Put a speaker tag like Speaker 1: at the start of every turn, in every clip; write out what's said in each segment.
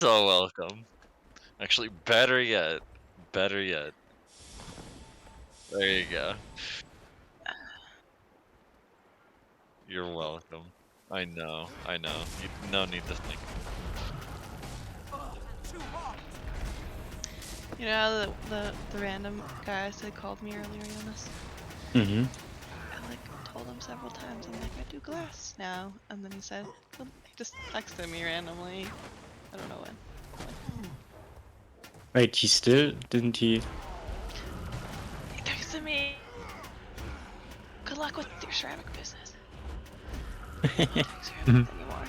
Speaker 1: So welcome. Actually, better yet. Better yet. There you go. You're welcome. I know, I know. You no need to thank me.
Speaker 2: You know the random guys that called me earlier, Jonas?
Speaker 3: Mm-hmm.
Speaker 2: I told him several times, I'm like, I do glass now. And then he said, well, he just texted me randomly. I don't know when.
Speaker 3: Wait, he still didn't he?
Speaker 2: He texted me, good luck with your ceramic business. I don't take ceramics anymore.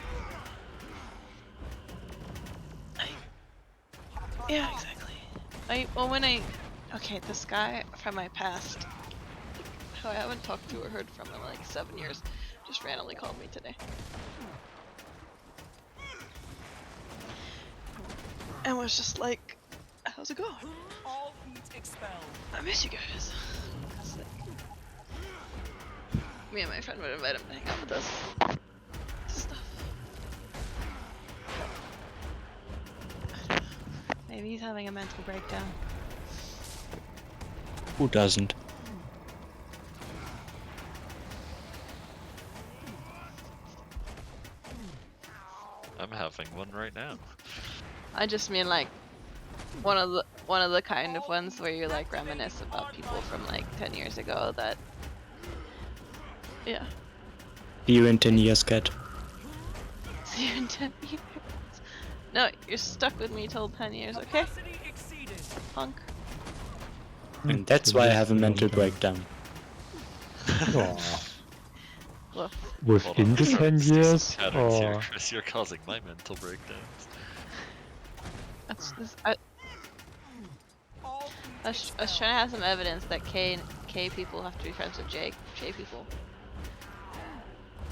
Speaker 2: Yeah, exactly. Okay, this guy from my past, who I haven't talked to or heard from in like 7 years, just randomly called me today. And was just like, how's it going?
Speaker 4: All heat expelled.
Speaker 2: I miss you guys. 'Cause, like, me and my friend would invite him to hang out with us. Stuff. Maybe he's having a mental breakdown.
Speaker 3: Who doesn't?
Speaker 1: I'm having one right now.
Speaker 2: I just mean like one of the kind of ones where you like reminisce about people from like 10 years ago that yeah.
Speaker 3: See you in 10 years, cat.
Speaker 2: See you in 10 years. No, you're stuck with me till 10 years, okay? Punk.
Speaker 3: And that's why I have a mental breakdown.
Speaker 5: Aw.
Speaker 2: Well,
Speaker 5: Within the
Speaker 1: Hold on,
Speaker 5: 10
Speaker 1: let's do some
Speaker 5: years?
Speaker 1: patterns here,
Speaker 5: Or
Speaker 1: Chris. You're causing my mental breakdowns.
Speaker 2: that's this. I was trying to have some evidence that K people have to be friends with J people.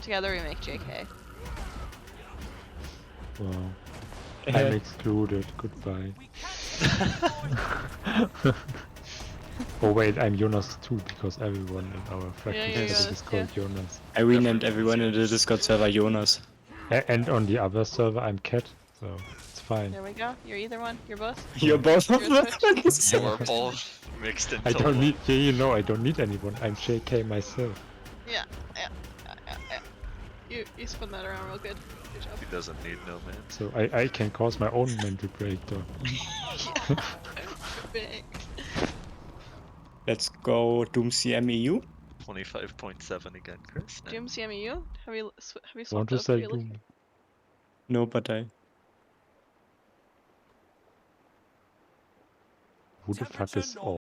Speaker 2: Together we make JK.
Speaker 5: well, I'm excluded. Goodbye. Oh wait, I'm Jonas too, because everyone in our fractal
Speaker 2: you're
Speaker 5: server
Speaker 2: Jonas,
Speaker 5: is called
Speaker 2: yeah.
Speaker 5: Jonas.
Speaker 3: I renamed everyone in the Discord server Jonas.
Speaker 5: And on the other server I'm Cat, so it's fine.
Speaker 2: There we go. You're either one. You're both.
Speaker 3: You're both of
Speaker 2: You're a
Speaker 3: them.
Speaker 2: switch.
Speaker 1: So we're both mixed into
Speaker 5: I don't
Speaker 1: one.
Speaker 5: need, yeah, you know, I don't need anyone. I'm JK myself.
Speaker 2: Yeah. You spun that around real good. Good job.
Speaker 1: He doesn't need no man.
Speaker 5: So I can cause my own mental breakdown.
Speaker 2: Yeah. Big.
Speaker 3: Let's go Doom CMEU.
Speaker 1: 25.7 again, Chris.
Speaker 2: Jim CMU? Have you
Speaker 5: Want
Speaker 2: swapped
Speaker 5: to
Speaker 2: out
Speaker 5: sell
Speaker 2: freely?
Speaker 5: Doom?
Speaker 3: No, but
Speaker 5: Who the fuck is all?